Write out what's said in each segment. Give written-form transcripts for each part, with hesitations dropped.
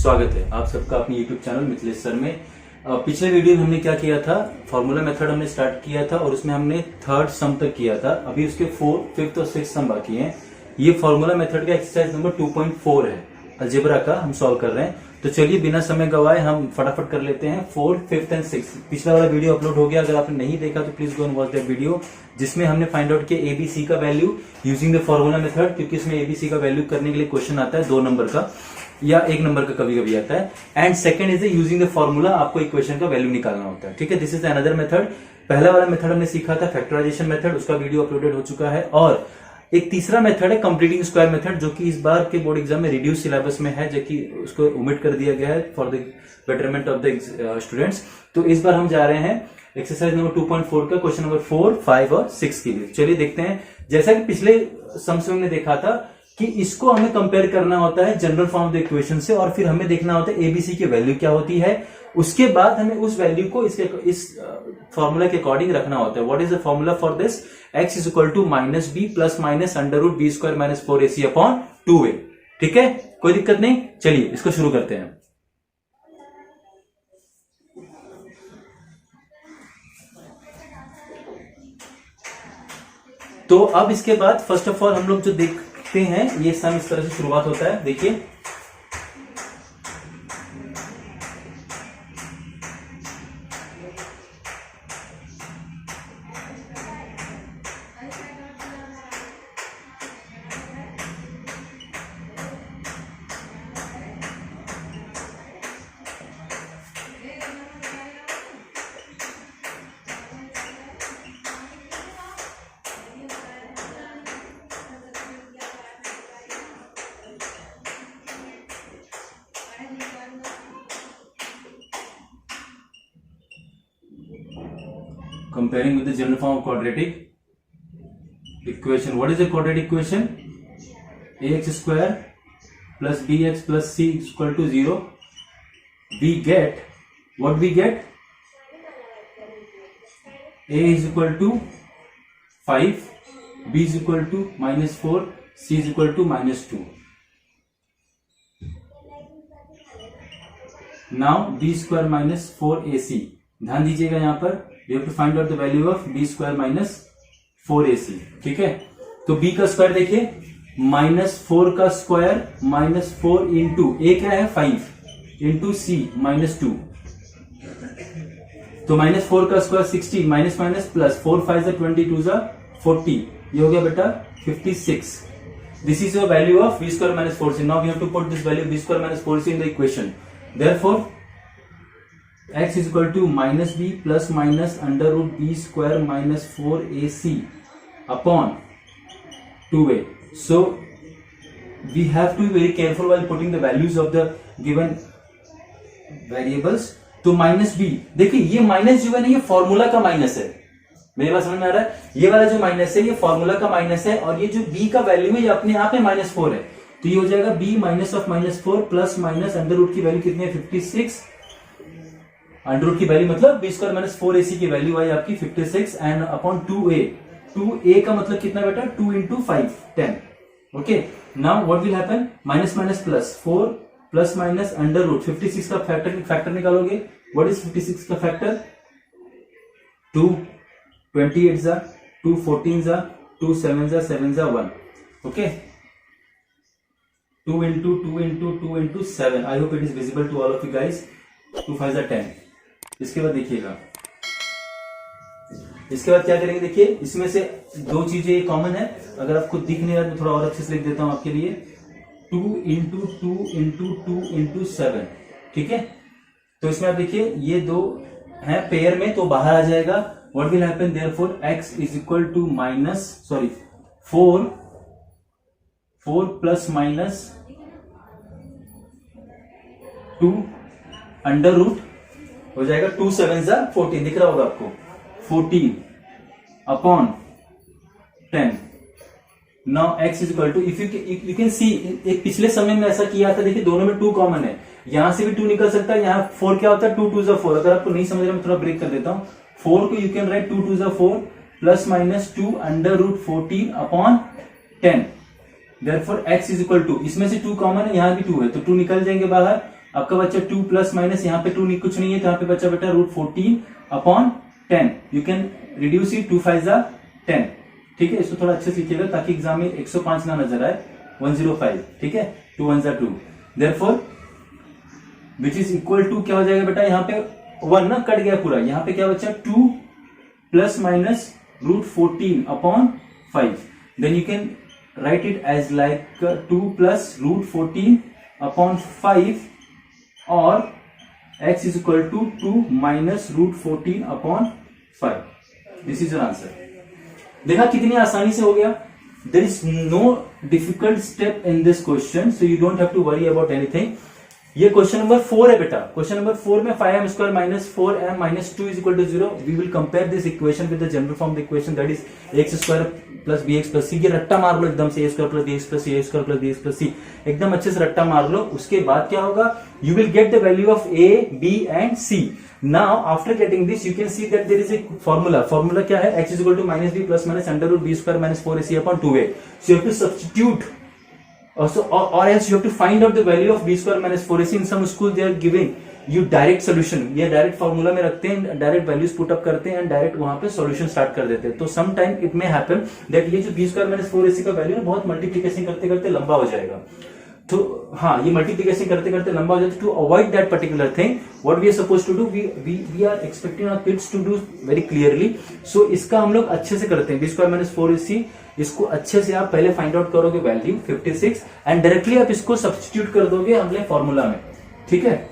स्वागत है आप सबका अपने YouTube चैनल मिथिलेश सर में। पिछले वीडियो में हमने क्या किया था, फॉर्मूला मेथड हमने स्टार्ट किया था और उसमें हमने थर्ड सम तक किया था। अभी उसके फोर्थ, फिफ्थ और सिक्स्थ सम बाकी हैं। ये फॉर्मूला मेथड का एक्सरसाइज नंबर 2.4 है, अलजेब्रा का हम सॉल्व कर रहे हैं। तो चलिए बिना समय गवाए हम फटाफट कर लेते हैं फोर्थ, फिफ्थ एंड सिक्स्थ। पिछला वाला वीडियो अपलोड हो गया, अगर आपने नहीं देखा तो please go and watch that video, जिसमें हमने फाइंड आउट किया एबीसी का value using the formula method, क्योंकि इसमें एबीसी का वैल्यू करने के लिए क्वेश्चन आता है 2 नंबर का या 1 नंबर का कभी कभी आता है। And second is using the formula, आपको इक्वेशन का वैल्यू निकालना होता है। ठीक है, दिस इज अनदर मेथड। पहला वाला मेथड हमने सीखा था फैक्टराइजेशन मेथड, उसका वीडियो अपलोडेड हो चुका है। और एक तीसरा मेथड है कंप्लीटिंग स्क्वायर मेथड, जो कि इस बार के बोर्ड एग्जाम में रिड्यूस सिलेबस में है, जो कि उसको ओमिट कर दिया गया है for the betterment of the students. तो इस बार हम जा रहे हैं एक्सरसाइज नंबर 2.4 का क्वेश्चन नंबर 4, 5 और 6 के लिए। चलिए देखते हैं। जैसा कि पिछले सम में हमने देखा था कि इसको हमें कंपेयर करना होता है general form of the equation से, और फिर हमें देखना होता है एबीसी की वैल्यू क्या होती है। उसके बाद हमें उस वैल्यू को इस फॉर्मूला के अकॉर्डिंग रखना होता है। What is the formula for this? x is equal to minus B plus minus under root B square minus 4ac upon 2a। ठीक है, कोई दिक्कत नहीं। चलिए इसको शुरू करते हैं। तो अब इसके बाद फर्स्ट ऑफ ऑल हम लोग जो देखते हैं, ये सम इस तरह से शुरुआत होता है। देखिए comparing with the general form of quadratic equation. What is the quadratic equation? ax square plus bx plus c is equal to 0. We get what we get? a is equal to 5, b is equal to minus 4, c is equal to minus 2. Now b square minus 4ac. ध्यान दीजिएगा यहाँ पर we have to find out the value of b square minus 4ac. ठीक है, तो b का square देखिए, minus 4 का स्क्वायर माइनस 4 इंटू a क्या है 5 इंटू c माइनस 2, तो माइनस 4 का स्क्वायर 60 माइनस माइनस प्लस 4 5 जा 22 जा 40, ये हो गया बेटा 56. This is your value of b square minus 4c. Now we have to put this value b square minus 4c in the equation. Therefore x is equal to minus b plus minus under root b square minus 4ac upon 2a. So we have to be very careful while putting the values of the given variables. तो minus b देखिए, ये minus जो है ना, ये formula का minus है। मेरी बात समझ में आ रहा है? ये वाला जो माइनस है ये फॉर्मूला का माइनस है, और ये जो b का वैल्यू है ये अपने आप में माइनस 4 है। तो ये हो जाएगा b minus of minus 4 plus minus under root की वैल्यू कितनी है 56, अंडर रूट की वैल्यू मतलब बी स्क्वायर माइनस 4ac की वैल्यू आई आपकी 56 एंड अपॉन 2a. 2a का मतलब कितना बेटा 2 इंटू 5 10. Okay, now what will happen? Minus minus plus 4 plus minus under root 56 का फैक्टर निकालोगे. व्हाट इज 56 का फैक्टर? 2 28 जा 2 14 जा 2 7 जा 7 जा 1. Okay, 2 into 2 into 2 into 7. I hope it is visible to all of you guys. 2 5 जा 10. इसके बाद देखिएगा, इसके बाद क्या करेंगे? देखिए इसमें से 2 चीजें कॉमन है, अगर आपको दिख नहीं रहा तो थोड़ा और अच्छे से लिख देता हूं आपके लिए. 2 इंटू 2 इंटू 2 इंटू 7. ठीक है, तो इसमें आप देखिए ये 2 है पेयर में, तो बाहर आ जाएगा. What will happen? Therefore x is equal to minus 4 plus minus 2 under root हो जाएगा 2 7 जा 14, दिख रहा होगा आपको 14 upon 10. Now x is equal to, if you can see, एक पिछले समय में ऐसा किया था. देखिए दोनों में 2 कॉमन है, यहां से भी 2 निकल सकता है. यहाँ 4 क्या होता है 2 2 जा 4. अगर आपको नहीं समझ रहा मैं थोड़ा ब्रेक कर देता हूं. 4 को यू कैन राइट 2 2 जा 4 plus minus 2 under root 14 upon 10. Therefore x is equal to, इसमें से 2 कॉमन है, यहां भी 2 है, तो 2 निकल जाएंगे बाहर. आपका बच्चा 2 प्लस माइनस, यहाँ पे 2 नहीं, कुछ नहीं है, तो यहाँ पे बच्चा बेटा √14/10। यू कैन रिड्यूस इट, 2 5 जा 10। ठीक है, इसको थोड़ा अच्छे से लिखिएगा ताकि एग्जाम में 105 ना नजर आए, 105। ठीक है, 2 1 जा 2, therefore which is equal to क्या हो जाएगा बेटा, यहाँ पे 1 ना कट गया पूरा, यहाँ पे क्या बच्चा 2 plus minus √14/5। Then you can write it as like 2 plus √14/5 और x is equal to 2 minus √14/5। This is your answer. देखा कितनी आसानी से हो गया। There is no difficult step in this question, so you don't have to worry about anything. ये question number 4 है बेटा। क्वेश्चन नंबर 4 में 5m² minus 4m minus 2 is equal to 0। We will compare this equation with the general form the equation, that is x² plus bx plus c। ये रट्टा मार लो एकदम से, a² plus bx plus c, a² plus bx plus c, एकदम अच्छे से रट्टा मार लो। उसके बाद क्या होगा, you will get the value of a, b and c। Now after getting this you can see that there is a formula. Formula क्या है, x is equal to -b plus minus √b² minus 4ac/2a। So you have to substitute also or else you have to find out the value of b² minus 4ac. in some school they are giving you direct solution, ये direct formula में रखते हैं, direct values put up करते हैं and direct वहां पे solution start कर देते हैं। तो some time it may happen that ये जो b² minus 4ac का वैल्यू है बहुत मल्टीप्लिकेशन करते करते लंबा हो जाएगा। तो हाँ, ये मल्टीप्लिकेशन करते करते लंबा हो जाता है। To avoid that particular thing what we are suppose to do, we are expecting our kids to do very clearly. So इसका हम लोग अच्छे से करते हैं, b² minus 4ac। इसको अच्छे से आप पहले फाइंड आउट करोगे वैल्यू 56 एंड डायरेक्टली आप इसको सब्स्टिट्यूट कर दोगे हमने फॉर्मूला में। ठीक है,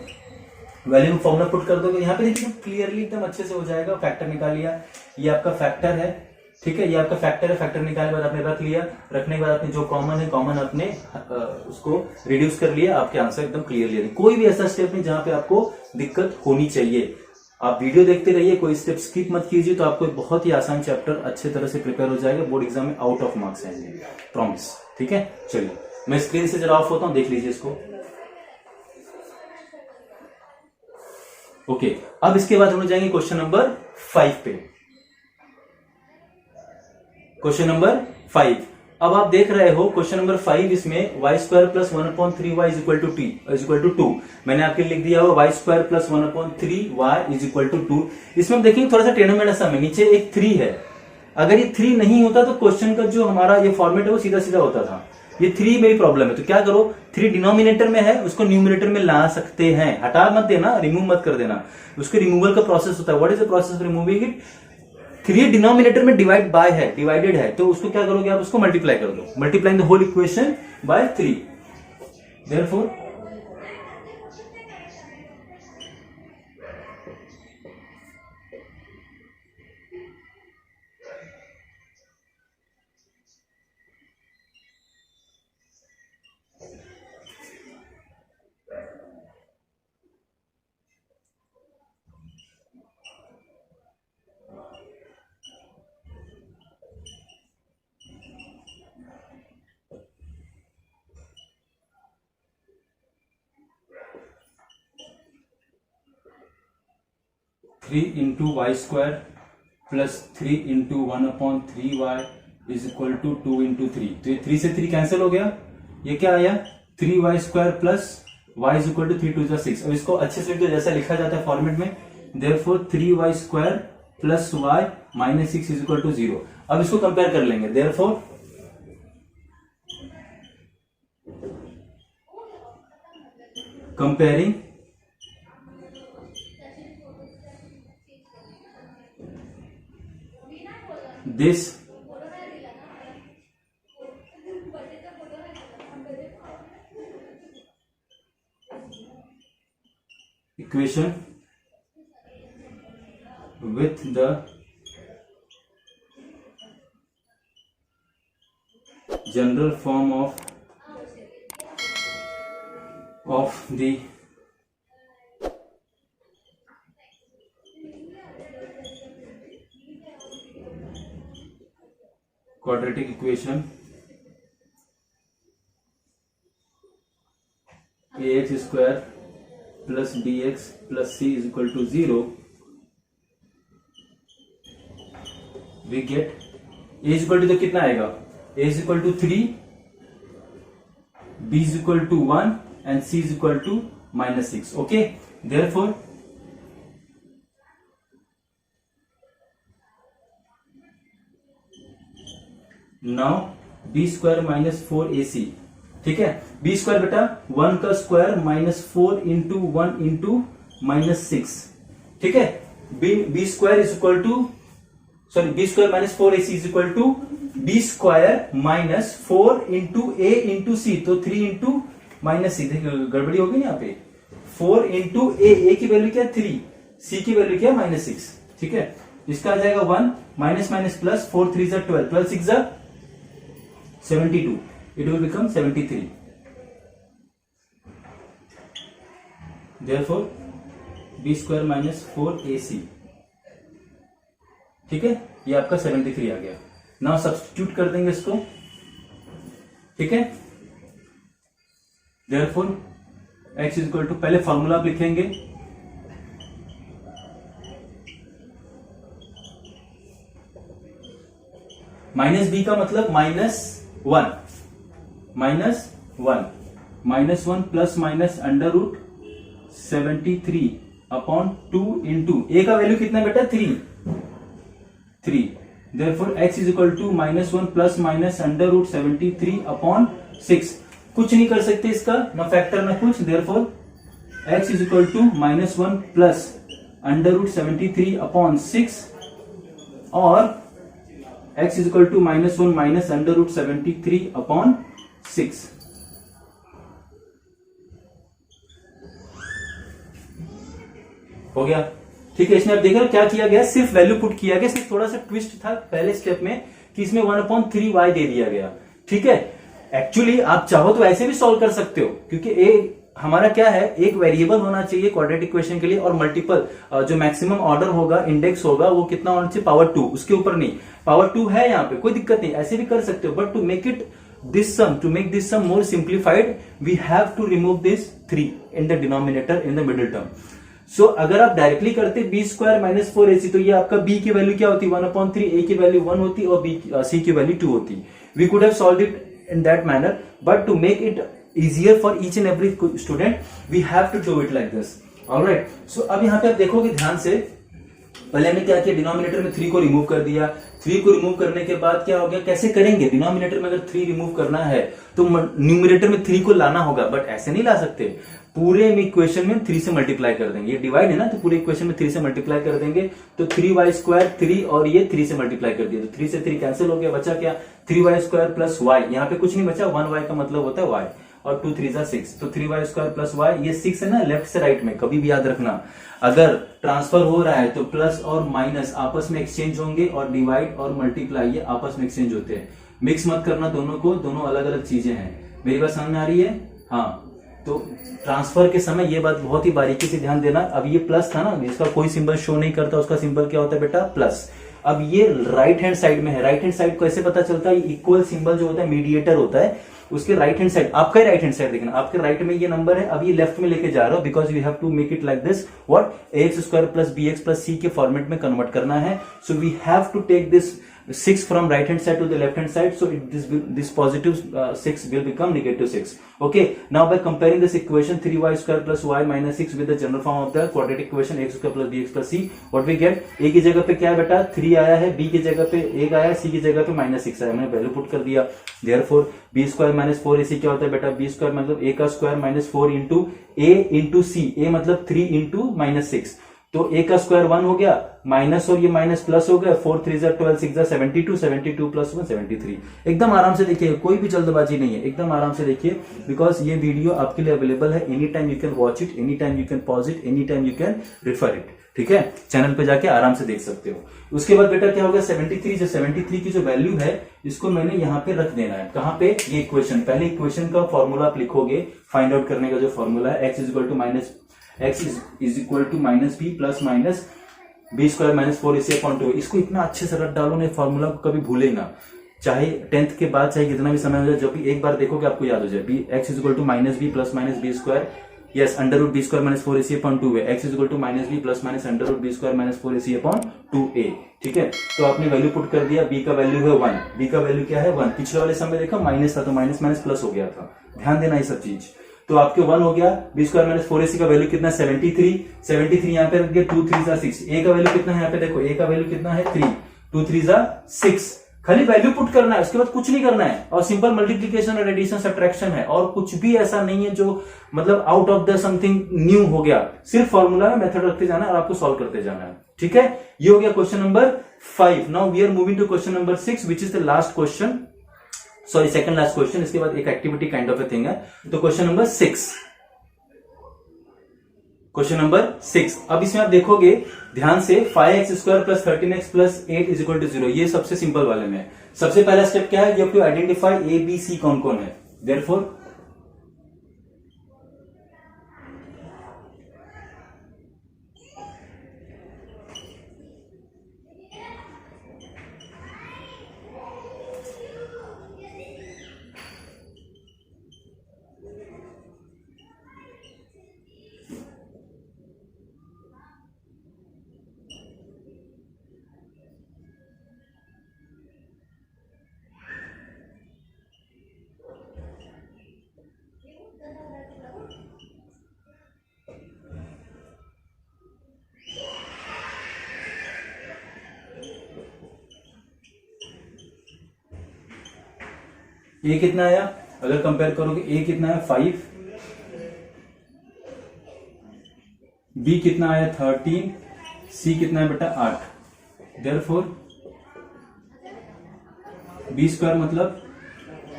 वैल्यू में फॉर्मूला पुट कर दोगे, यहाँ पे देखिए क्लियरली एकदम अच्छे से हो जाएगा। फैक्टर निकाल लिया, ये आपका फैक्टर है। ठीक है, ये आपका फैक्टर है। फैक्टर निकालने के बाद आपने रख लिया, रखने के बाद आपने जो कॉमन है कॉमन आपने उसको रिड्यूस कर लिया, आपके आंसर एकदम क्लियरली है। कोई भी ऐसा स्टेप नहीं जहां पे आपको दिक्कत होनी चाहिए। आप वीडियो देखते रहिए, कोई स्टेप स्किप मत कीजिए, तो आपको बहुत ही आसान चैप्टर अच्छे तरह से प्रिपेयर हो जाएगा। बोर्ड एग्जाम में आउट ऑफ मार्क्स आएंगे, प्रॉमिस। ठीक है, चलिए मैं स्क्रीन से जरा ऑफ होता हूं, देख लीजिए इसको। ओके, अब इसके बाद हम लोग जाएंगे क्वेश्चन नंबर 5 पे। क्वेश्चन नंबर 5, अब आप देख रहे हो क्वेश्चन नंबर 5, इसमें y² plus 1/3y is equal to 2। मैंने आपके लिख दिया हो y² plus 1/3y is equal to 2। इसमें हम देखेंगे थोड़ा सा टेढ़ा सा में, नीचे एक 3 है। अगर ये 3 नहीं होता तो क्वेश्चन का जो हमारा ये फॉर्मेट है वो सीधा सीधा होता था। ये 3 में ही प्रॉब्लम है, तो क्या करो, 3 डिनोमिनेटर में है, उसको न्यूमिनेटर में ला सकते हैं। हटा मत देना, रिमूव मत कर देना, उसके रिमूवल का प्रोसेस होता है। What is the process of removing it, 3 denominator में डिवाइडेड है, तो उसको क्या करोगे आप, उसको मल्टीप्लाई कर दो, multiplying the whole equation by 3। Therefore three into y² plus 3 into 1/3y is equal to 2 into 3। तो ये 3 से 3 कैंसिल हो गया, ये क्या आया 3y² plus y is equal to 3 2 6। अब इसको अच्छे से जैसा लिखा जाता है फॉर्मेट में, therefore 3y² plus y minus 6 is equal to 0। अब इसको कंपेयर कर लेंगे, therefore comparing this equation with the general form of the quadratic equation ax square plus bx plus c is equal to 0, we get a is equal to, तो कितना आएगा, a is equal to 3, b is equal to 1 and c is equal to -6. Okay, therefore now b square minus 4ac. ठीक है, B square बेटा 1 का square -4 into 1 into -6. ठीक है, B square is equal to B square minus 4ac is equal to B square minus 4 into A into C. तो 3 into -6. देखिए गड़बड़ी होगी ना यहाँ पे. 4 इंटू ए की वैल्यू क्या है 3, सी की वैल्यू क्या है -6. ठीक है, इसका आ जाएगा 1 माइनस माइनस प्लस 4 3 जा 12 12 6 जा 72. It will become 73. Therefore, b square minus 4ac. ठीक है, ये आपका 73 आ गया. नाउ सब्स्टिट्यूट कर देंगे इसको. ठीक है, Therefore, x is equal to, पहले फॉर्मूला आप लिखेंगे. माइनस बी का मतलब -1 -1 plus minus under root 73 upon 2 into A का वैल्यू कितना बेटा 3. Therefore x is equal to -1 plus minus under root 73 upon 6. कुछ नहीं कर सकते इसका, ना फैक्टर ना कुछ. Therefore x is equal to -1 plus under root 73 upon 6 और x is equal to -1 minus under root 73 upon 6. हो गया. ठीक है, इसमें आप देख रहे हो क्या किया गया, सिर्फ वैल्यू पुट किया गया. सिर्फ थोड़ा सा ट्विस्ट था पहले स्टेप में कि इसमें 1/3y दे दिया गया. ठीक है, एक्चुअली आप चाहो तो ऐसे भी सॉल्व कर सकते हो, क्योंकि ए हमारा क्या है, एक वेरिएबल होना चाहिए क्वाड्रेटिक इक्वेशन के लिए और मल्टीपल जो मैक्सिमम ऑर्डर होगा, इंडेक्स होगा, वो कितना होना चाहिए, पावर 2. उसके ऊपर नहीं, पावर 2 है यहाँ पे, कोई दिक्कत नहीं, ऐसे भी कर सकते हो. But to make this some more simplified, we have to remove this 3 in the denominator in the middle term. So अगर आप डायरेक्टली करते बी स्क्वायर माइनस 4ac, तो ये आपका b की वैल्यू क्या होती, 1/3, a की वैल्यू 1 होती और c की वैल्यू 2 होती. We could have solved it in that manner, but to make it easier for each and every student, we have to do it like this. Alright, so अब यहाँ पे आप देखोगे ध्यान से, पहले हमने क्या किया, डिनोमिनेटर में 3 को रिमूव कर दिया. 3 को रिमूव करने के बाद क्या हो गया, कैसे करेंगे, डिनोमिनेटर में अगर 3 रिमूव करना है तो न्यूमिनेटर में 3 को लाना होगा. बट ऐसे नहीं ला सकते, पूरे इक्वेशन में 3 से मल्टीप्लाई कर देंगे. ये डिवाइड है ना, तो पूरे इक्वेशन में 3 से मल्टीप्लाई कर देंगे. तो 3y स्क्वायर 3 और ये 3 से मल्टीप्लाई कर दिया, तो 3 से 3 कैंसिल हो गया. बचा क्या, 3y स्क्वायर प्लस y. यहाँ पे कुछ नहीं बचा, 1y का मतलब होता है y और 2 3 6. तो 3y स्क्वायर प्लस y, ये 6 है ना, लेफ्ट से राइट में. कभी भी याद रखना, अगर ट्रांसफर हो रहा है तो प्लस और माइनस आपस में एक्सचेंज होंगे और डिवाइड और मल्टीप्लाई ये आपस में एक्सचेंज होते हैं. मिक्स मत करना दोनों को, दोनों अलग अलग चीजें हैं. मेरी बात समझ में आ रही है? हाँ, तो ट्रांसफर के समय ये बात बहुत ही बारीकी से ध्यान देना. अब ये प्लस था ना, इसका कोई सिंबल शो नहीं करता, उसका सिंबल क्या होता है बेटा, प्लस. अब ये राइट हैंड साइड में है. राइट हैंड साइड को ऐसे पता चलता है, इक्वल सिंबल जो होता है मीडिएटर होता है, उसके राइट हैंड साइड, आपका राइट हैंड साइड देखना, आपके राइट में ये नंबर है, अब ये लेफ्ट में लेके जा रहा हो, because we have to make it like this, what, ax square plus bx plus c के फॉर्मेट में कन्वर्ट करना है. So we have to take this 6 from right hand side to the left hand side, so this positive 6 will become negative 6. Okay, now by comparing this equation 3y square plus y minus 6 with the general form of the quadratic equation x square plus bx plus c, what we get, a की जगह पे क्या है बेटा 3 आया है, b की जगह पे 1 आया है, c की जगह पे -6 आया, मैंने वैल्यू पुट कर दिया. therefore b square minus 4ac क्या होता है बेटा, b स्क्वायर मतलब a का square minus 4 into a into c, a मतलब 3 इंटू -6, तो a का स्क्वायर 1 हो गया, माइनस और ये माइनस प्लस हो गया, 4 3 12 6 72, 72 प्लस 1 73. एकदम आराम से देखिए, कोई भी जल्दबाजी नहीं है, एकदम आराम से देखिए, बिकॉज ये वीडियो आपके लिए अवेलेबल है. Any time you can watch it, any time you can pause it, any time you can refer it. ठीक है, चैनल पे जाके आराम से देख सकते हो. उसके बाद बेटा क्या होगा, 73, जो 73 की जो वैल्यू है इसको मैंने यहाँ पे रख देना है. कहाँ पे, ये इक्वेशन, पहले इक्वेशन का फॉर्मूला आप लिखोगे, फाइंड आउट करने का जो फॉर्मूला है, x is equal to minus B plus minus b square minus 4ac upon 2. इसको इतना अच्छे से रट डालो, नहीं फॉर्मूला को कभी भूले ना, चाहे 10th के बाद चाहे कितना भी समय हो जाए, जब भी एक बार देखोगे आपको याद हो जाए. x is equal to minus B plus minus b square, yes, under root B square minus 4ac upon 2 है. x is equal to minus B plus minus under root B square minus 4ac upon 2a. ठीक है, तो आपने value put कर दिया, b का value है 1, b का वैल्यू क्या है 1. पिछले वाले समय देखा माइनस था, तो माइनस माइनस प्लस हो गया था, ध्यान देना ये सब चीज. तो आपके 1 हो गया। बी स्क्वायर माइनस 4ac का वैल्यू कितना 73 यहाँ पे रख दिया, 2 3 6। ए का वैल्यू कितना है यहाँ पे देखो, ए का वैल्यू कितना है 3, 2 3 6। खाली वैल्यू पुट करना है, उसके बाद कुछ नहीं करना है, और सिंपल मल्टीप्लीकेशन और एडिशन सब्ट्रैक्शन है, और कुछ भी ऐसा नहीं है जो मतलब out of the something new हो गया। सिर्फ फॉर्मूला में मेथड रखते जाना है और आपको सॉल्व करते जाना है। ठीक है, ये हो गया question number 5। Now we are moving to question number 6 which is the last question, sorry second last question. इसके बाद एक activity kind of a thing है। तो क्वेश्चन नंबर 6, क्वेश्चन नंबर 6। अब इसमें आप देखोगे ध्यान से 5x² plus 13x plus 8 is equal to 0। ये सबसे सिंपल वाले में है। सबसे पहला स्टेप क्या है, you have to identify a B c कौन कौन है। देयरफॉर ए कितना आया, अगर कंपेयर करोगे ए कितना है 5, बी कितना आया 13, सी कितना है बेटा 8। देयरफॉर बी स्क्वायर मतलब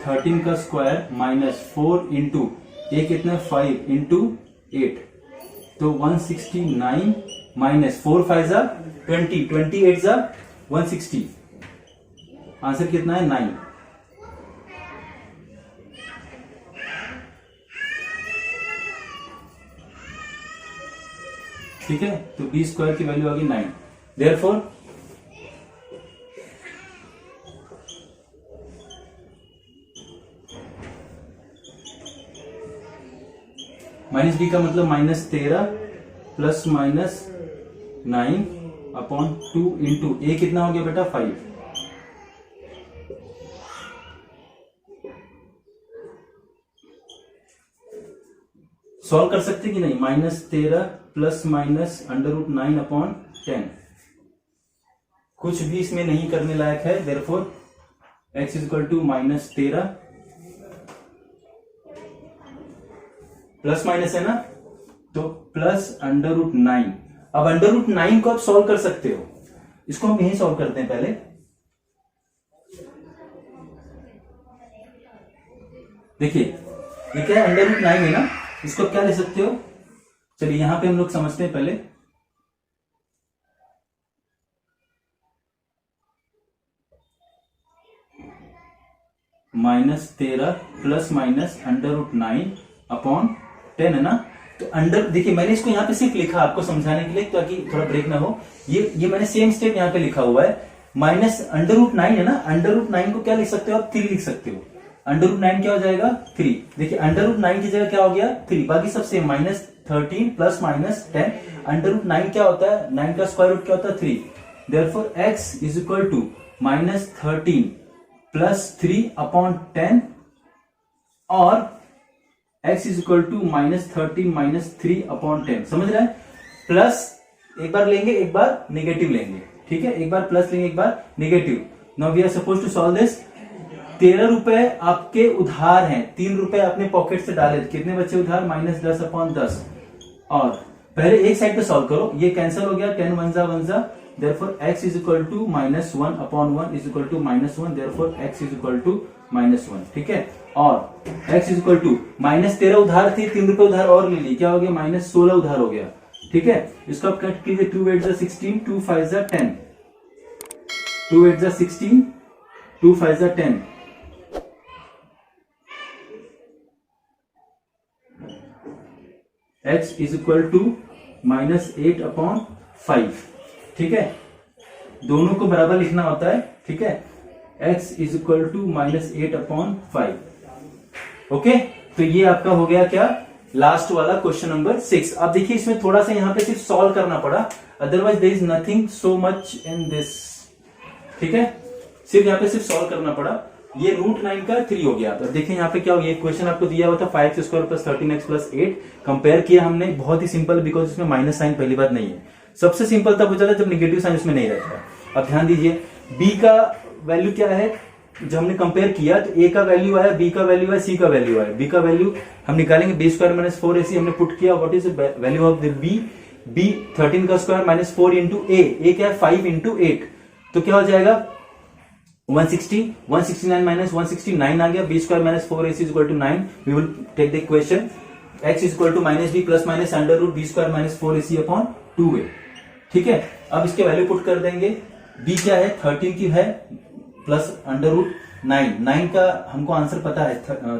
13 का स्क्वायर माइनस 4 इंटू ए कितना है 5 इंटू 8, तो 169 माइनस 4 5 जा 20, 28 जा 160। आंसर कितना है 9। ठीक है, तो बी स्क्वायर की वैल्यू आ गई 9। देयरफॉर माइनस बी का मतलब -13 प्लस -9 अपॉन 2 इंटू ए कितना हो गया बेटा 5। सॉल्व कर सकते कि नहीं, -13 प्लस माइनस √9 अपॉन 10, कुछ भी इसमें नहीं करने लायक है। Therefore x is equal to -13 plus minus है ना, तो प्लस √9। अब √9 को आप सॉल्व कर सकते हो, इसको हम यही सॉल्व करते हैं पहले। देखिए ये क्या है, √9 है ना, इसको क्या ले सकते हो, चलिए यहां पे हम लोग समझते हैं पहले। -13 प्लस माइनस √9 अपॉन 10 है ना, तो देखिए मैंने इसको यहां पे सिर्फ लिखा आपको समझाने के लिए ताकि थोड़ा ब्रेक ना हो। ये मैंने सेम स्टेप यहां पे लिखा हुआ है, माइनस √9 है ना, √9 को क्या लिख सकते हो आप 3 लिख सकते हो। √9 क्या हो जाएगा 3। देखिए √9 की जगह क्या हो गया 3, बाकी सब सेम। -13 प्लस माइनस 10, √9 क्या होता है, 9 का स्क्वायर रूट क्या होता है 3। Therefore x is equal to -13 plus 3 upon 10 और x is equal to -13 minus 3 upon 10। समझ रहे हैं, प्लस एक बार लेंगे एक बार नेगेटिव लेंगे। ठीक है, एक बार प्लस लेंगे एक बार negative. Now we are suppose to solve this. 13 रुपए आपके उधार हैं, 3 रुपए अपने पॉकेट से डाले, कितने बच्चे उधार -10 अपॉन 10। और पहले एक साइड पे सॉल्व करो, ये कैंसिल हो गया, 10 1 जा 1 जा। Therefore x is equal to -1 upon 1 is equal to -1। Therefore x is equal to -1। ठीक है, और x इज इक्वल टू -13 उधार थी, 3 रुपए उधार और ले ली, क्या हो गया -16 उधार हो गया। ठीक है, इसको आप कट कीजिए, 2 8 जा 16, 2 5 जा 10, 2 8 जा 16, 2 5 जा 10। x is equal to -8 upon 5। ठीक है, दोनों को बराबर लिखना होता है। ठीक है, x is equal to -8 upon 5। Okay, तो ये आपका हो गया क्या, लास्ट वाला क्वेश्चन नंबर 6। अब देखिए इसमें थोड़ा सा यहाँ पे सिर्फ सॉल्व करना पड़ा, otherwise there is nothing so much in this. ठीक है, सिर्फ यहाँ पे सिर्फ सॉल्व करना पड़ा। ये √9 का 3 हो गया। तो देखिए यहाँ पे क्या हो गया, क्वेश्चन आपको दिया हुआ था 5x² + 13x + 8 कंपेयर किया हमने, बहुत ही सिंपल, बिकॉज इसमें माइनस साइन पहली बात नहीं है। सबसे सिंपल तब हो जाता है जब निगेटिव साइन उसमें नहीं रहता। अब ध्यान दीजिए, b का वैल्यू क्या है, जब हमने कंपेयर किया तो a का वैल्यू आया, b का वैल्यू आया, c का वैल्यू आया। b का वैल्यू हम निकालेंगे b² - 4ac हमने पुट किया। What is the value of the b 13 का स्क्वायर - 4 इंटू a क्या है 5 इंटू 8, तो क्या हो जाएगा 160, 169 - 169 आ गया। b² - 4ac = 9। We will take the equation x = -b + -√b² - 4ac upon 2a। ठीक है, अब इसके वैल्यू पुट कर देंगे। b क्या है 13 की है प्लस √9, 9 का हमको आंसर पता है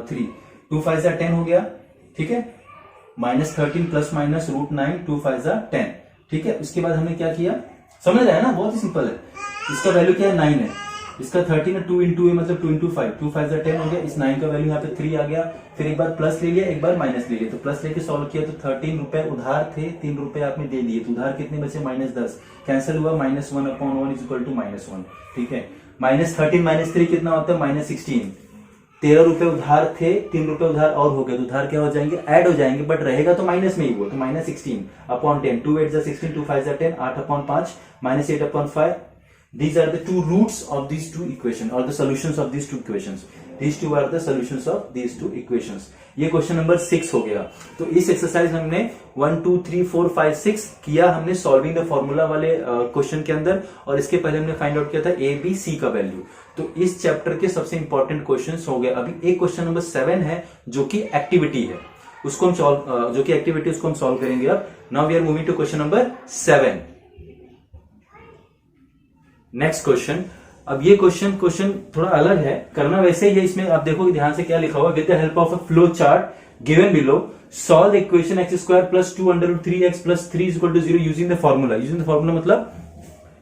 3, 2 5 जा 10 हो गया। ठीक है, -13 + -√9, 2 5 जा 10। ठीक है, उसके बाद हमने क्या किया, समझ आया ना, बहुत ही सिंपल है। इसका वैल्यू क्या है 9 है, इसका 13 है, 2 इंटू ए मतलब 2 इंटू 5, 2 5 जा 10 हो गया। इस 9 का वैल्यू यहाँ पे 3 आ गया। फिर एक बार प्लस ले लिया, एक बार माइनस ले लिया। तो प्लस लेके सॉल्व किया तो 13 रुपए उधार थे, 3 रुपए आपने दे दिए, तो उधार कितने बचे -10, कैंसिल हुआ, -1/1 = -1। ठीक है, -13 - 3 कितना होता है -16, 13 रुपए उधार थे, 3 रुपए उधार और हो गए, तो उधार क्या हो जाएंगे, ऐड हो जाएंगे, बट रहेगा तो माइनस में ही वो, तो -16/10, 2 8 जा 16, 2 5 जा 10, 8/5 -8/5। These are the two roots of these two equations or the solutions of these two equations. These two are the solutions of these two equations. ये क्वेश्चन नंबर 6 हो गया। तो इस एक्सरसाइज हमने 1 2 3 4 5 6 किया हमने सॉल्विंग द फॉर्मूला वाले question के अंदर, और इसके पहले हमने फाइंड आउट किया था ए बी सी का वैल्यू। तो इस चैप्टर के सबसे इंपॉर्टेंट क्वेश्चन हो गए। अभी एक क्वेश्चन नंबर 7 है जो कि एक्टिविटी है, उसको हम सॉल्व, जो कि एक्टिविटी उसको हम सॉल्व करेंगे। अब now we are moving to question number 7। Next question. अब ये क्वेश्चन थोड़ा अलग है, करना वैसे ही है। इसमें आप देखोगे ध्यान से क्या लिखा हुआ, with the help of a flow chart given below solve the equation x² + 2 √3x + 3 = 0 using the formula. Using the formula मतलब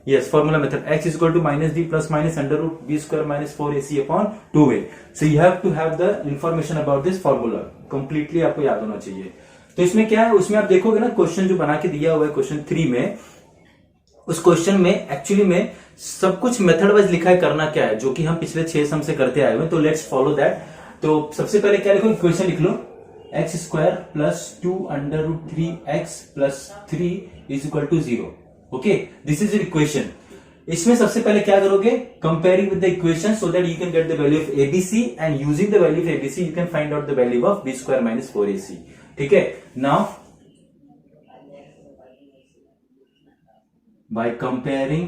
yes, formula method. x = -d + -√b² - 4ac upon 2a। So you have to have the information about this formula, completely आपको याद होना चाहिए। तो इसमें क्या है, उसमें आप देखोगे ना क्वेश्चन जो बना के दिया हुआ है क्वेश्चन 3 में, उस क्वेश्चन में एक्चुअली में सब कुछ मेथड वाइज लिखा है करना क्या है, जो कि हम पिछले 6 सम से करते आए हुए। तो लेट्स फॉलो दैट। तो सबसे पहले क्या लिखो, इक्वेशन लिख लो, x² + 2 √3x + 3 = 0। Okay, this is equation. इसमें सबसे पहले क्या करोगे, comparing with the equation so that you can get the value of ABC, and using the value of ABC you can find out the value of b² - 4ac। ठीक है, now by comparing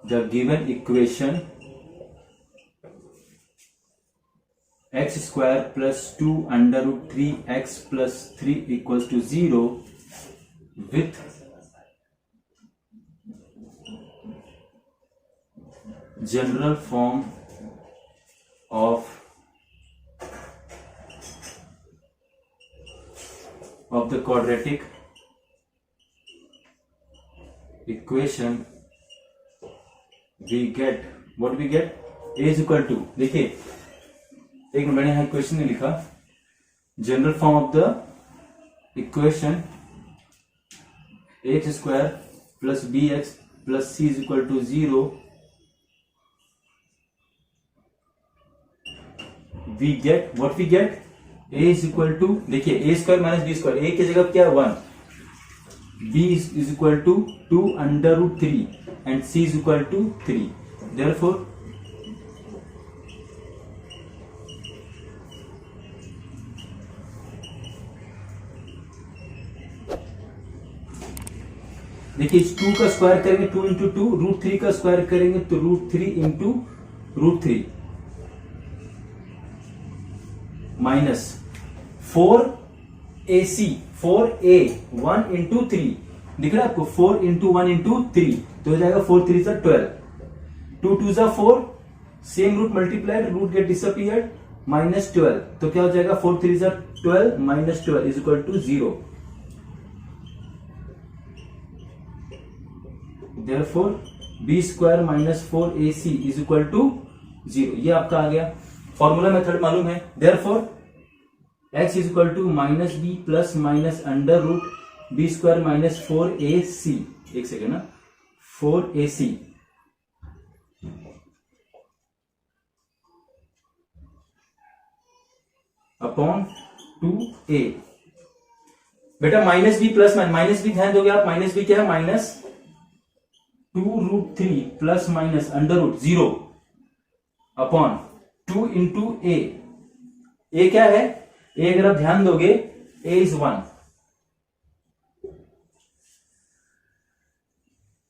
the given equation x² + 2 √3x + 3 = 0 with general form of the quadratic equation, we get what we get, a is equal to, देखिए एक मैंने यहाँ equation नहीं लिखा, general form of the equation x² + bx + c = 0, we get what we get, a is equal to, देखिए a² - b², a की जगह क्या है 1, b is equal to 2 √3 and c is equal to 3। therefore देखिए इस 2 का स्क्वायर करेंगे 2 into 2, √3 का स्क्वायर करेंगे तो √3 into √3 minus 4ac 4a 1 into 3, दिख रहा है आपको, 4 इंटू 1 इंटू 3, तो हो जाएगा 4 3 = 12, 2 2 = 4, same root multiplied, root get disappeared, -12, तो क्या हो जाएगा 4 3 = 12 -12 = 0। therefore b² - 4ac = 0। ये आपका आ गया, फॉर्मूला मेथड मालूम है। therefore x = -b + -√b² - 4ac, एक सेकेंड ना, 4ac अपॉन 2a। बेटा minus B plus minus B ध्यान दोगे आप, माइनस बी क्या है, minus 2√3 plus minus under root 0 upon 2 into A क्या है, ए अगर आप ध्यान दोगे ए इज 1,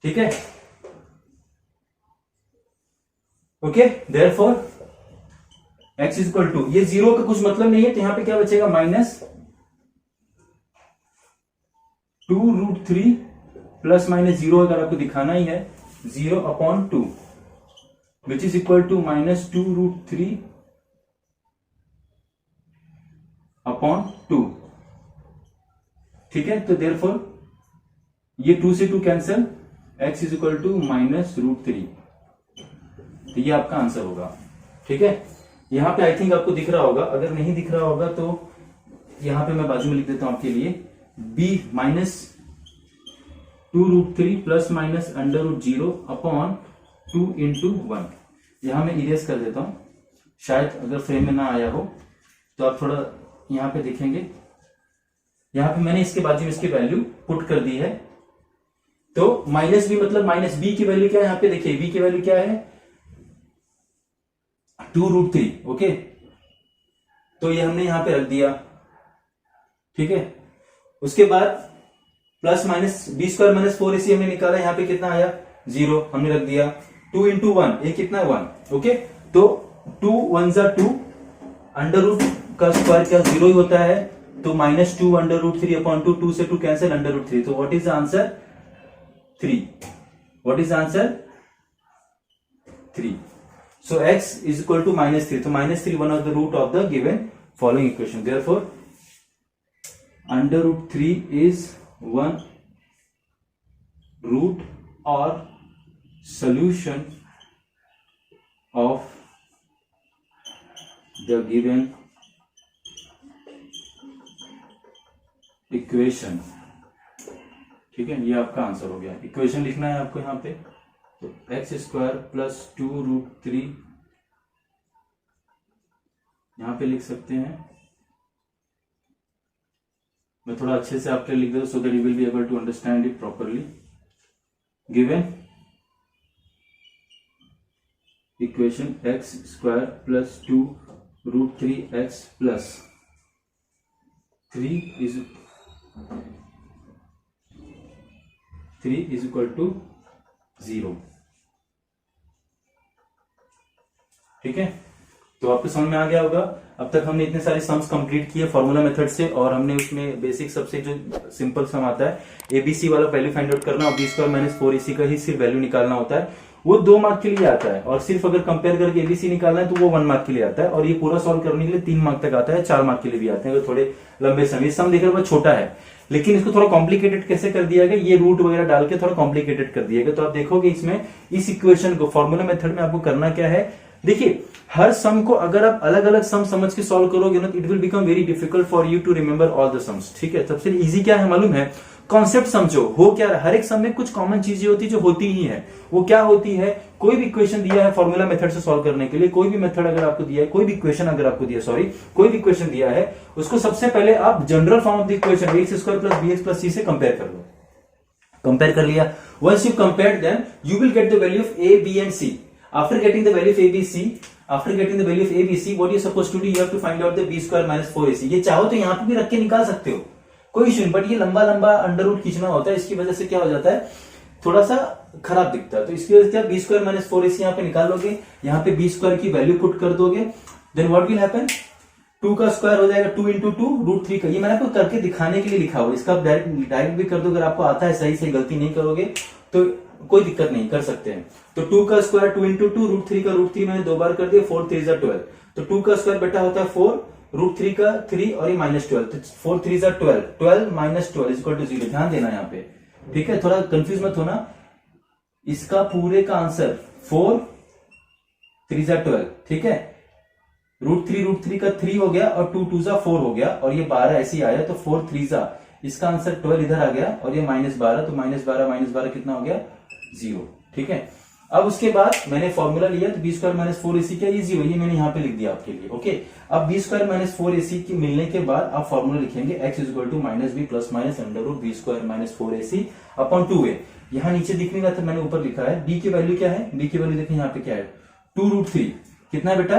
ठीक है। Okay, therefore x is equal to, ये 0 का कुछ मतलब नहीं है, तो यहां पे क्या बचेगा, माइनस 2√3 प्लस माइनस 0 अगर आपको दिखाना ही है, 0 upon 2 which is equal to minus 2√3 upon 2, ठीक है। तो देयरफॉर ये 2 से 2 cancel, x is equal to minus √3, तो ये आपका आंसर होगा, ठीक है। यहां पे आई थिंक आपको दिख रहा होगा, अगर नहीं दिख रहा होगा तो यहां पे मैं बाजू में लिख देता हूं आपके लिए, b minus 2√3 plus minus under root 0 upon 2 into 1। यहां मैं इरेज कर देता हूं, शायद अगर फ्रेम में ना आया हो तो आप थोड़ा यहां पे देखेंगे, यहां पे मैंने इसके बाजू में इसकी वैल्यू पुट कर दी है। तो माइनस बी मतलब माइनस बी की वैल्यू क्या है, यहां पे देखिए बी की वैल्यू क्या है, 2√3, ओके। तो ये हमने यहां पे रख दिया, ठीक है। उसके बाद plus minus b square minus 4ac हमने निकाला, यहां पे कितना आया, 0 हमने रख दिया। 2 इंटू 1, ये कितना है, 1, ओके। तो 2 1 जा 2, अंडर रूट का स्क्वायर क्या 0 ही होता है, तो माइनस 2 अंडर रूट 3 अपॉन 2, 2 से 2 कैंसिल, अंडर रूट 3। तो what is the answer, 3। What is the answer, 3। So x is equal to minus 3. So minus 3 one of the root of the given following equation. Therefore, under root 3 is one root or solution of the given equation. ठीक है, ये आपका answer हो गया। Equation लिखना है आपको यहाँ पे, तो एक्स स्क्वायर प्लस 2√3 यहां पे लिख सकते हैं। मैं थोड़ा अच्छे से आपके लिख देता हूं, so that you will be able to understand it properly. Given equation x square plus 2√3x plus 3 is equal to 0, ठीक है। तो आपको समझ में आ गया होगा। अब तक हमने इतने सारे सम्स कंप्लीट किए फॉर्मूला मेथड से, और हमने उसमें बेसिक सबसे जो सिंपल सम आता है, एबीसी वाला वैल्यू फाइंड आउट करना और बी स्क्वायर माइनस 4ac का ही सिर्फ वैल्यू निकालना होता है, वो 2 मार्क के लिए आता है। और सिर्फ अगर कंपेयर करके एबीसी निकालना है तो वो 1 मार्क के लिए आता है, और ये पूरा सॉल्व करने के लिए 3 मार्क तक आता है, 4 मार्क के लिए भी आते हैं अगर थोड़े लंबे समय। सम देखकर वो छोटा है, लेकिन इसको थोड़ा कॉम्प्लिकेटेड कैसे कर दिया गया, ये रूट वगैरह डाल के थोड़ा कॉम्प्लिकेटेड कर दिया गया। तो आप देखोगे इसमें इस इक्वेशन को फॉर्मूला मेथड में आपको करना क्या है, देखिए हर सम को अगर आप अलग अलग सम समझ के सॉल्व करोगे ना, it will become very difficult for you to remember all the sums, ठीक है। सबसे इजी क्या है मालूम है, कॉन्सेप्ट समझो। हो क्या रहा, हर एक सम में कुछ कॉमन चीजें होती है जो होती ही है। वो क्या होती है, कोई भी इक्वेशन दिया है फॉर्मूला मेथड से सॉल्व करने के लिए, कोई भी मेथड अगर आपको दिया है, कोई भी इक्वेशन अगर आपको दिया, सॉरी कोई भी इक्वेशन दिया है, उसको सबसे पहले आप general form of the equation x square plus B X plus C से कंपेयर कर लो। कंपेयर कर लिया, once you compare then you will get the value of A B and C. After getting the value of A B C, after getting the value of A B C, what you suppose to do, you have to find out the B square minus 4ac। ये चाहो तो यहां पे भी रख के निकाल सकते हो, कोई इश्यू नहीं, बट ये लंबा लंबा अंडर रूट खींचना होता है, इसकी वजह से क्या हो जाता है, थोड़ा सा खराब दिखता है। तो इसकी वजह से आप बी स्क्वायर माइनस 4ac यहाँ पे निकालोगे, यहाँ पे बी स्क्वायर की वैल्यू पुट कर दोगे, देन व्हाट विल हैपन, 2 का स्क्वायर हो जाएगा 2 इंटू 2√3 का। ये मैंने आपको करके दिखाने के लिए लिखा हुआ, इसका आप डायरेक्ट भी कर दो, अगर आपको आता है सही से, गलती नहीं करोगे तो कोई दिक्कत नहीं, कर सकते हैं। तो 2 का स्क्वायर 2 इंटू 2√3 का √3 मैंने 2 बार कर दिया, 4 3 जा 12। तो 2 का स्क्वायर बेटा होता है 4, √3 का 3 और ये -12, तो 4 3 जा 12, 12 माइनस 12 इज इक्वल टू 0। ध्यान देना यहाँ पे, ठीक है, थोड़ा कंफ्यूज मत होना। इसका पूरे का आंसर 4 3 जा 12, ठीक है। √3 का 3 हो गया और 2 2 जा 4 हो गया, और ये 12 ऐसे ही आया, तो 4 3 जा, इसका आंसर 12 इधर आ गया, और ये -12, तो -12 कितना हो गया, 0, ठीक है। अब उसके बाद मैंने फॉर्मूला लिया तो बी स्क्वायर माइनस 4ac क्या, ये जीरो, ये मैंने यहाँ पे लिख दिया आपके लिए। ओके, अब बी स्क्वायर माइनस 4ac की मिलने के बाद आप फॉर्मूला लिखेंगे x is equal to minus B plus minus under root B square minus 4ac upon 2a। यहाँ नीचे दिख नहीं रहा था, मैंने ऊपर लिखा है। b की वैल्यू क्या है, b की वैल्यू देखिए यहाँ पे क्या है, 2√3। कितना है बेटा,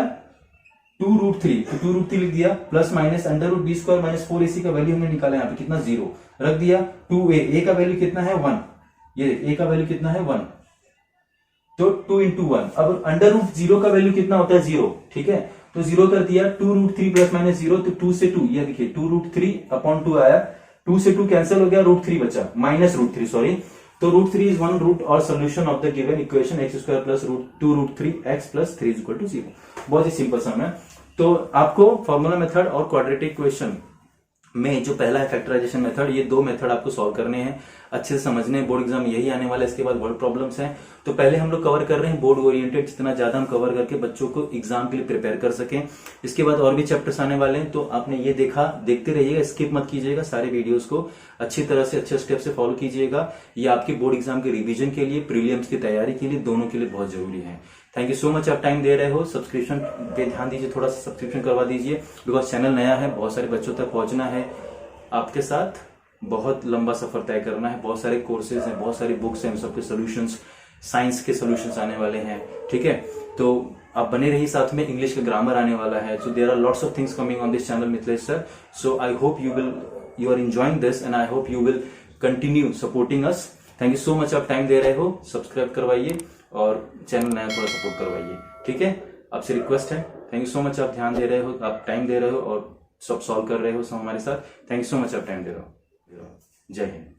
2√3, तो 2√3 लिख दिया, plus minus under root B square minus 4ac का वैल्यू हमने निकाला यहाँ पे कितना, 0 रख दिया। 2a, का वैल्यू कितना है 1, ये a का वैल्यू कितना है 1, तो 2 इंटू 1। अब अंडर रूट 0 का वैल्यू कितना होता है 0, ठीक है, तो 0 कर दिया। 2√3 प्लस माइनस 0, तो 2 से 2, ये देखिए 2√3 अपॉन 2 आया, 2 से 2 कैंसिल हो गया, √3 बचा, माइनस √3 सॉरी। तो √3 इज वन रूट और solution of the given equation x square plus √2√3 x plus 3 is equal to 0। बहुत ही सिंपल सम है। तो आपको फॉर्मूला मेथड और क्वाड्रेटिक इक्वेशन में जो पहला है फैक्टराइजेशन मेथड, ये दो मेथड आपको सॉल्व करने हैं, अच्छे से समझने हैं। बोर्ड एग्जाम यही आने वाला है, इसके बाद वर्ड प्रॉब्लम्स हैं। तो पहले हम लोग कवर कर रहे हैं बोर्ड ओरिएंटेड, जितना ज्यादा हम कवर करके बच्चों को एग्जाम के लिए प्रिपेयर कर सकें। इसके बाद और भी चैप्टर्स आने वाले हैं, तो आपने ये देखा, देखते रहिएगा, स्किप मत कीजिएगा, सारे वीडियोस को अच्छी तरह से अच्छे स्टेप से फॉलो कीजिएगा। ये आपके बोर्ड एग्जाम के रिविजन के लिए, प्रीलिम्स की तैयारी के लिए, दोनों के लिए बहुत जरूरी है। थैंक यू सो मच, आप टाइम दे रहे हो। सब्सक्रिप्शन पे ध्यान दीजिए, थोड़ा सा सब्सक्रिप्शन करवा दीजिए, बिकॉज चैनल नया है, बहुत सारे बच्चों तक पहुंचना है। आपके साथ बहुत लंबा सफर तय करना है, बहुत सारे कोर्सेज हैं, बहुत सारी बुक्स हैं, उन सबके सॉल्यूशंस, साइंस के सॉल्यूशंस आने वाले हैं, ठीक है। तो आप बने रहिए साथ में, इंग्लिश का ग्रामर आने वाला है। So there are lots of things coming on this channel Mithilesh sir. So I hope you are enjoying this and I hope you will continue supporting us. Thank you so much, आप time दे रहे हो, subscribe करवाइए और channel नया थोड़ा support करवाइए, ठीक है, आपसे रिक्वेस्ट है। थैंक यू सो मच, आप ध्यान दे रहे हो, आप टाइम दे रहे हो और सब सॉल्व कर रहे हो सब हमारे साथ। थैंक यू सो मच, आप टाइम दे रहे हो। जय हिंद।